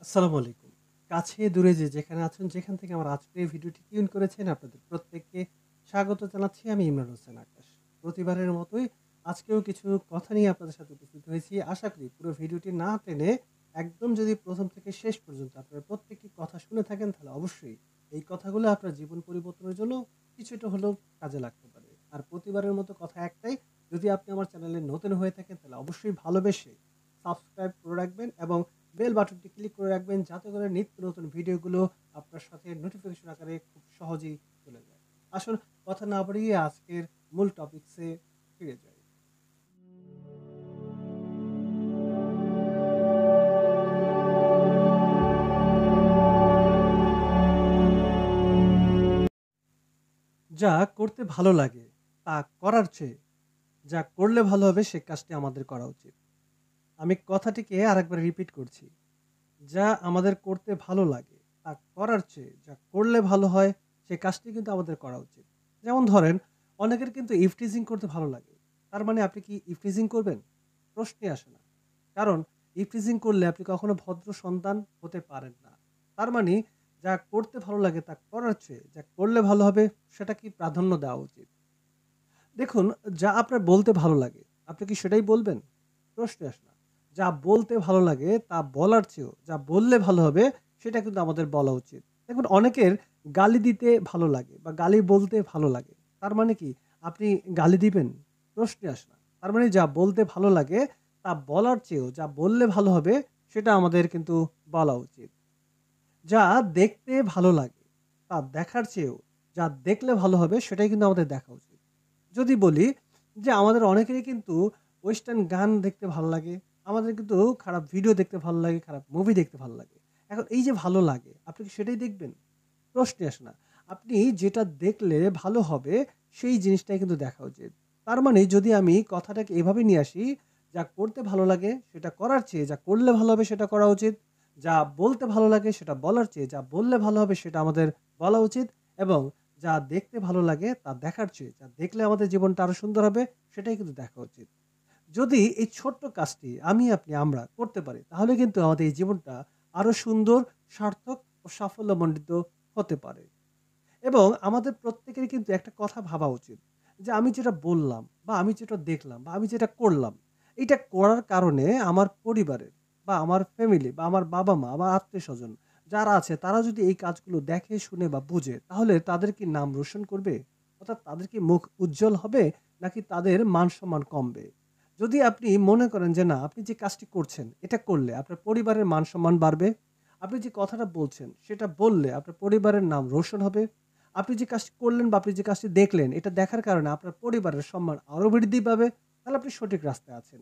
আসসালামু আলাইকুম। কাছে দূরে যে যেখানে আছেন, যেখান থেকে আমার আজকের এই ভিডিওটি টিউন করেছেন, আপনাদের প্রত্যেককে স্বাগত জানাচ্ছি। আমি ইমরান হোসেন আকাশ। প্রতিবারের মতোই আজকেও কিছু কথা নিয়ে আপনাদের সাথে উপস্থিত হয়েছি। আশা করি পুরো ভিডিওটি না টেনে একদম যদি ১ম থেকে শেষ পর্যন্ত আপনারা প্রত্যেকটি কথা শুনে থাকেন, তাহলে অবশ্যই এই কথাগুলো আপনার জীবন পরিবর্তনের জন্য কিছুটা হলেও কাজে লাগতে পারে। আর প্রতিবারের মতো কথা একটাই, যদি আপনি আমার চ্যানেলে নতুন হয়ে থাকেন, তাহলে অবশ্যই ভালোবেসে সাবস্ক্রাইব করে রাখবেন এবং বেল বাটনটি ক্লিক করে রাখবেন, যাতে করে নিত্য নতুন ভিডিওগুলো আপনার সাথে নোটিফিকেশন আকারে খুব সহজেই চলে যায়। আসুন কথা না বাড়িয়ে আজকের মূল টপিকসে ফিরে যাই। যা করতে ভালো লাগে তা করার চেয়ে যা করলে ভালো হবে সে কাজটি আমাদের করা উচিত। আমি কথাটিকে আরেকবার রিপিট করছি। যা আমাদের করতে ভালো লাগে তা করার চেয়ে যা করলে ভালো হয় সে কাজটি কিন্তু আমাদের করা উচিত। যেমন ধরেন, অনেকের কিন্তু ইফটিজিং করতে ভালো লাগে। তার মানে আপনি কি ইফটিজিং করবেন? প্রশ্নই আসে না। কারণ ইফটিজিং করলে আপনি কখনো ভদ্র সন্তান হতে পারেন না। তার মানে যা করতে ভালো লাগে তা করার চেয়ে যা করলে ভালো হবে সেটা কি প্রাধান্য দেওয়া উচিত। দেখুন, যা আপনার বলতে ভালো লাগে, আপনি কি সেটাই বলবেন? প্রশ্নই আসে না। যা বলতে ভালো লাগে তা বলার চেয়েও যা বললে ভালো হবে সেটা কিন্তু আমাদের বলা উচিত। দেখুন, অনেকের গালি দিতে ভালো লাগে বা গালি বলতে ভালো লাগে। তার মানে কি আপনি গালি দিবেন? প্রশ্নই আসে না। তার মানে যা বলতে ভালো লাগে তা বলার চেয়েও যা বললে ভালো হবে সেটা আমাদের কিন্তু বলা উচিত। যা দেখতে ভালো লাগে তা দেখার চেয়েও যা দেখলে ভালো হবে সেটাই কিন্তু আমাদের দেখা উচিত। যদি বলি যে আমাদের অনেকেরই কিন্তু ওয়েস্টার্ন গান দেখতে ভালো লাগে। আমাদের কিন্তু খারাপ ভিডিও দেখতে ভালো লাগে, খারাপ মুভি দেখতে ভালো লাগে। এখন এই যে ভালো লাগে, আপনি কি সেটাই দেখবেন? প্রশ্নই আসে না। আপনি যেটা দেখলে ভালো হবে সেই জিনিসটাই কিন্তু দেখা উচিত। তার মানে যদি আমি কথাটাকে এভাবে নিয়ে আসি, যা করতে ভালো লাগে সেটা করার চেয়ে যা করলে ভালো হবে সেটা করা উচিত। যা বলতে ভালো লাগে সেটা বলার চেয়ে যা বললে ভালো হবে সেটা আমাদের বলা উচিত। এবং যা দেখতে ভালো লাগে তা দেখার চেয়ে যা দেখলে আমাদের জীবনটা আরো সুন্দর হবে সেটাই কিন্তু দেখা উচিত। যদি এই ছোট্ট কাজটি আমি, আপনি, আমরা করতে পারি, তাহলে কিন্তু আমাদের এই জীবনটা আরো সুন্দর, সার্থক ও সাফল্যমণ্ডিত হতে পারে। এবং আমাদের প্রত্যেকেরই কিন্তু একটা কথা ভাবা উচিত যে আমি যেটা বললাম বা আমি যেটা দেখলাম বা আমি যেটা করলাম, এটা করার কারণে আমার পরিবারের বা আমার ফ্যামিলি বা আমার বাবা মা, আমার আত্মীয় স্বজন যারা আছে তারা যদি এই কাজগুলো দেখে শুনে বা বুঝে, তাহলে তাদের কি নাম রোশন করবে? অর্থাৎ তাদের কি মুখ উজ্জ্বল হবে, নাকি তাদের মান সম্মান কমবে? যদি আপনি মনে করেন যে না, আপনি যে কাজটি করছেন এটা করলে আপনার পরিবারের মান সম্মান বাড়বে, আপনি যে কথাটা বলছেন সেটা বললে আপনার পরিবারের নাম রোশন হবে, আপনি যে কাজটি করলেন বা আপনি যে কাজটি দেখলেন, এটা দেখার কারণে আপনার পরিবারের সম্মান আরো বৃদ্ধি পাবে, তাহলে আপনি সঠিক রাস্তায় আছেন।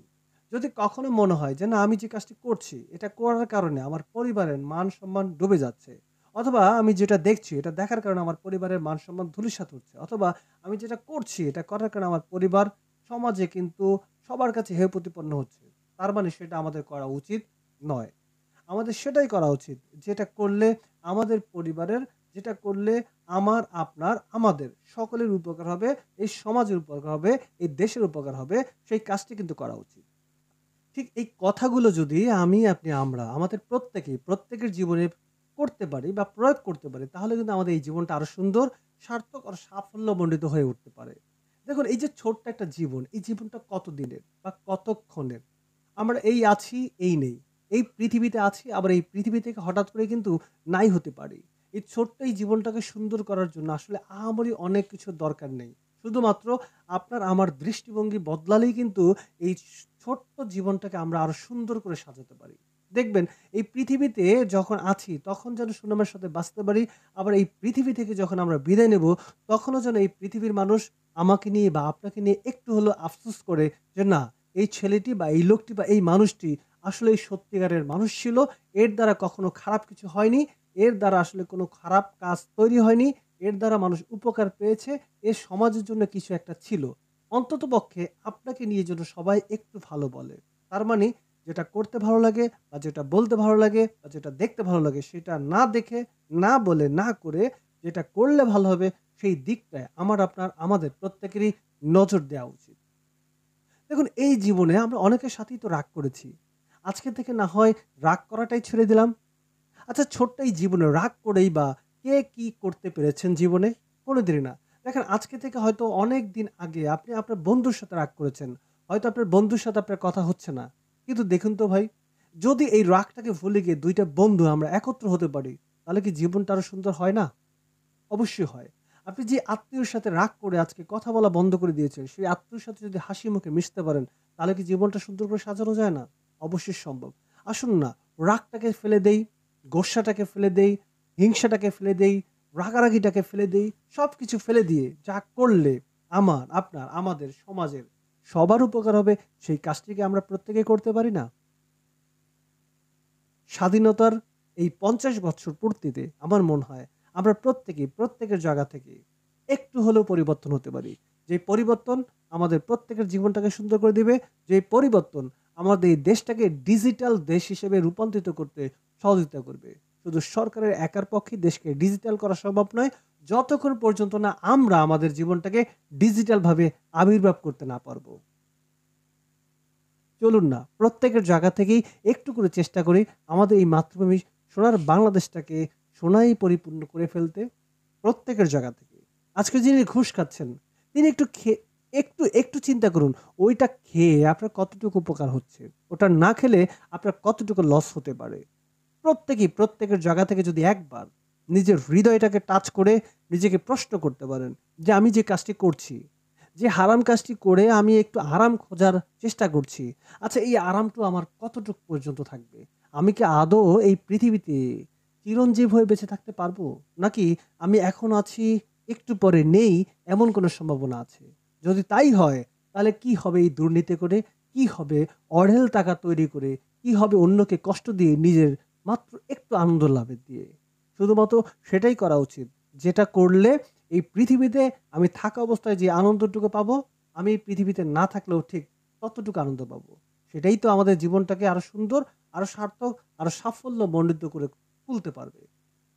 যদি কখনো মনে হয় যে না, আমি যে কাজটি করছি, এটা করার কারণে আমার পরিবারের মান সম্মান ডুবে যাচ্ছে, অথবা আমি যেটা দেখছি এটা দেখার কারণে আমার পরিবারের মান সম্মান ধূলিসাৎ হচ্ছে, অথবা আমি যেটা করছি এটা করার কারণে আমার পরিবার সমাজে কিন্তু সবার কাছে হেয় প্রতিপন্ন হচ্ছে, তার মানে সেটা আমাদের করা উচিত নয়। আমাদের সেটাই করা উচিত যেটা করলে আমাদের পরিবারের, যেটা করলে আমার, আপনার, আমাদের সকলের উপকার হবে, এই সমাজের উপকার হবে, এই দেশের উপকার হবে, সেই কাজটি কিন্তু করা উচিত। ঠিক এই কথাগুলো যদি আমি, আপনি, আমরা আমাদের প্রত্যেকেই প্রত্যেকের জীবনে করতে পারি বা প্রয়োগ করতে পারি, তাহলে কিন্তু আমাদের এই জীবনটা আরো সুন্দর, সার্থক আর সাফল্যমণ্ডিত হয়ে উঠতে পারে। দেখুন, এই যে ছোট্ট একটা জীবন, এই জীবনটা কতদিনের বা কতক্ষণের? আমরা এই আছি, এই নেই। এই পৃথিবীতে আছি, আবার এই পৃথিবী থেকে হঠাৎ করে কিন্তু নাই হতে পারি। এই ছোট্ট এই জীবনটাকে সুন্দর করার জন্য আসলে আহামরি অনেক কিছুর দরকার নেই। শুধুমাত্র আপনার আমার দৃষ্টিভঙ্গি বদলালেই কিন্তু এই ছোট্ট জীবনটাকে আমরা আরো সুন্দর করে সাজাতে পারি। দেখবেন, এই পৃথিবীতে যখন আছি তখন যেন সুনামের সাথে বাঁচতে পারি। আবার এই পৃথিবী থেকে যখন আমরা বিদায় নেব, তখনও যেন এই পৃথিবীর মানুষ আমাকে নিয়ে বা আপনাকে নিয়ে একটু হলেও আফসোস করে যে না, এই ছেলেটি বা এই লোকটি বা এই মানুষটি আসলেই সত্যিকারের মানুষ ছিল। এর দ্বারা কখনো খারাপ কিছু হয়নি। এর দ্বারা আসলে কোনো খারাপ কাজ তৈরি হয়নি। এর দ্বারা মানুষ উপকার পেয়েছে। এ সমাজের জন্য কিছু একটা ছিল। অন্ততপক্ষে আপনাকে নিয়ে যেন সবাই একটু ভালো বলে। তার মানে যেটা করতে ভালো লাগে বা যেটা বলতে ভালো লাগে বা যেটা দেখতে ভালো লাগে সেটা না দেখে, না বলে, না করে যেটা করলে ভালো হবে সেই দিকটায় আমার, আপনার, আমাদের প্রত্যেকেরই নজর দেওয়া উচিত। দেখুন, এই জীবনে আমরা অনেকের সাথেই তো রাগ করেছি। আজকে থেকে না হয় রাগ করাটাই ছেড়ে দিলাম। আচ্ছা, ছোট্ট এই জীবনে রাগ করেই বা কে কি করতে পেরেছেন জীবনে? কোনোদিনই না। দেখেন, আজকে থেকে হয়তো অনেক দিন আগে আপনি আপনার বন্ধুর সাথে রাগ করেছেন। হয়তো আপনার বন্ধুর সাথে আপনার কথা হচ্ছে না। কিন্তু দেখুন তো ভাই, যদি এই রাগটাকে ভুলে গিয়ে ২ টা বন্ধু আমরা একত্র হতে পারি, তাহলে কি জীবনটা আরো সুন্দর হয় না? অবশ্যই হয়। আপনি যে আত্মীয়র সাথে রাগ করে আজকে কথা বলা বন্ধ করে দিয়েছেন, সেই আত্মীয়র সাথে যদি হাসি মুখে মিশতে পারেন, তাহলে কি জীবনটা সুন্দর করে সাজানো যায় না? অবশ্যই সম্ভব। আসুন না, রাগটাকে ফেলে দেই, গোস্সাটাকে ফেলে দেই, হিংসাটাকে ফেলে দেই, রাগারাগিটাকে ফেলে দেই। সবকিছু ফেলে দিয়ে যা করলে আমার, আপনার, আমাদের সমাজের সবার উপকার হবে, সেই কাজটি কি আমরা প্রত্যেকেই করতে পারি না? স্বাধীনতার এই ৫০ বছর পূর্তিতে আমার মনে হয় আমরা প্রত্যেকেই প্রত্যেকের জায়গা থেকে একটু হলেও পরিবর্তন হতে পারি। যে পরিবর্তন আমাদের প্রত্যেকের জীবনটাকে সুন্দর করে দিবে, যে পরিবর্তন আমাদের এই দেশটাকে ডিজিটাল দেশ হিসেবে রূপান্তরিত করতে সহযোগিতা করবে। শুধু সরকারের একার পক্ষে দেশকে ডিজিটাল করা সম্ভব নয়, যতক্ষণ পর্যন্ত না আমরা আমাদের জীবনটাকে ডিজিটালভাবে আবির্ভাব করতে না পারবো। চলুন না প্রত্যেকের জায়গা থেকেই একটু করে চেষ্টা করি আমাদের এই মাতৃভূমি সোনার বাংলাদেশটাকে সোনায় পরিপূর্ণ করে ফেলতে। প্রত্যেকের জায়গা থেকে আজকে যিনি ঘুষ খাচ্ছেন, তিনি একটু খেয়ে একটু একটু চিন্তা করুন, ওইটা খেয়ে আপনার কতটুকু উপকার হচ্ছে, ওটা না খেলে আপনার কতটুকু লস হতে পারে। প্রত্যেকেই প্রত্যেকের জায়গা থেকে যদি একবার নিজের হৃদয়টাকে টাচ করে নিজেকে প্রশ্ন করতে পারেন যে আমি যে কাজটি করছি, যে হারাম কাজটি করে আমি একটু আরাম খোঁজার চেষ্টা করছি, আচ্ছা এই আরামটা আমার কতটুকু পর্যন্ত থাকবে? আমি কি আদৌ এই পৃথিবীতে চিরঞ্জীব হয়ে বেঁচে থাকতে পারবো, নাকি আমি এখন আছি, একটু পরে নেই, এমন কোনো সম্ভাবনা আছে? যদি তাই হয়, তাহলে কি হবে এই দুর্নীতি করে, কি হবে অঢেল টাকা তৈরি করে, কি হবে অন্যকে কষ্ট দিয়ে নিজের মাত্র একটু আনন্দ লাভের দিয়ে? শুধুমাত্র সেটাই করা উচিত, যেটা করলে এই পৃথিবীতে আমি থাকা অবস্থায় যে আনন্দটুকু পাবো, আমি এই পৃথিবীতে না থাকলেও ঠিক ততটুকু আনন্দ পাবো। সেটাই তো আমাদের জীবনটাকে আরো সুন্দর, আরো সার্থক, আরো সাফল্যমণ্ডিত করে তুলতে পারবে।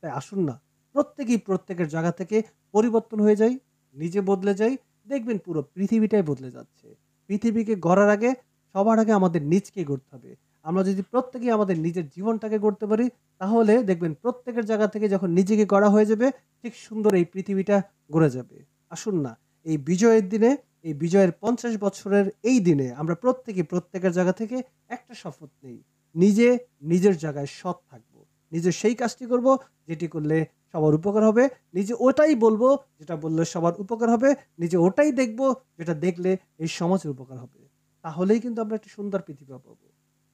তাই আসুন না, প্রত্যেকেই প্রত্যেকের জায়গা থেকে পরিবর্তন হয়ে যাই, নিজে বদলে যাই, দেখবেন পুরো পৃথিবীটাই বদলে যাচ্ছে। পৃথিবীকে গড়ার আগে সবার আগে আমাদের নিজকে গড়তে হবে। আমরা যদি প্রত্যেকেই আমাদের নিজের জীবনটাকে গড়তে পারি, তাহলে দেখবেন প্রত্যেকের জায়গা থেকে যখন নিজেকে গড়া হয়ে যাবে, ঠিক সুন্দর এই পৃথিবীটা গড়ে যাবে। আসুন না, এই বিজয়ের দিনে, এই বিজয়ের ৫০ বছরের এই দিনে আমরা প্রত্যেকে প্রত্যেকের জায়গা থেকে একটা শপথ নেই। নিজে নিজের জায়গায় সৎ থাকবো। নিজে সেই কাজটি করব যেটি করলে সবার উপকার হবে। নিজে ওটাই বলবো যেটা বললে সবার উপকার হবে। নিজে ওটাই দেখব যেটা দেখলে এই সমাজের উপকার হবে। তাহলেই কিন্তু আমরা একটা সুন্দর পৃথিবী পাবো।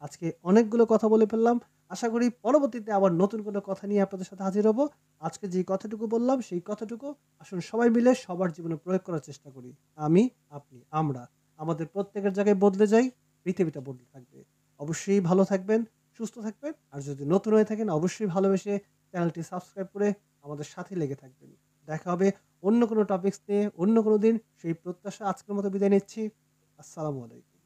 আজকে অনেকগুলো কথা বলে ফেললাম। আশা করি পরবর্তীতে আবার নতুন কোনো কথা নিয়ে আপনাদের সাথে হাজির হব। আজকে যে কথাটুকু বললাম সেই কথাটুকু আসুন সবাই মিলে সবার জীবনে প্রয়োগ করার চেষ্টা করি। আমি, আপনি, আমরা। আমাদের প্রত্যেকের জায়গায় বদলে যাই, পৃথিবীটা বদলে থাকবে। অবশ্যই ভালো থাকবেন, সুস্থ থাকবেন। আর যদি নতুন হয়ে থাকেন অবশ্যই ভালোবেসে চ্যানেলটি সাবস্ক্রাইব করে আমাদের সাথে লেগে থাকবেন। দেখা হবে অন্য কোনো টপিকস নিয়ে অন্য কোনো দিন। সেই প্রত্যাশা আজকের মতো বিদায় নিচ্ছি। আসসালামু আলাইকুম।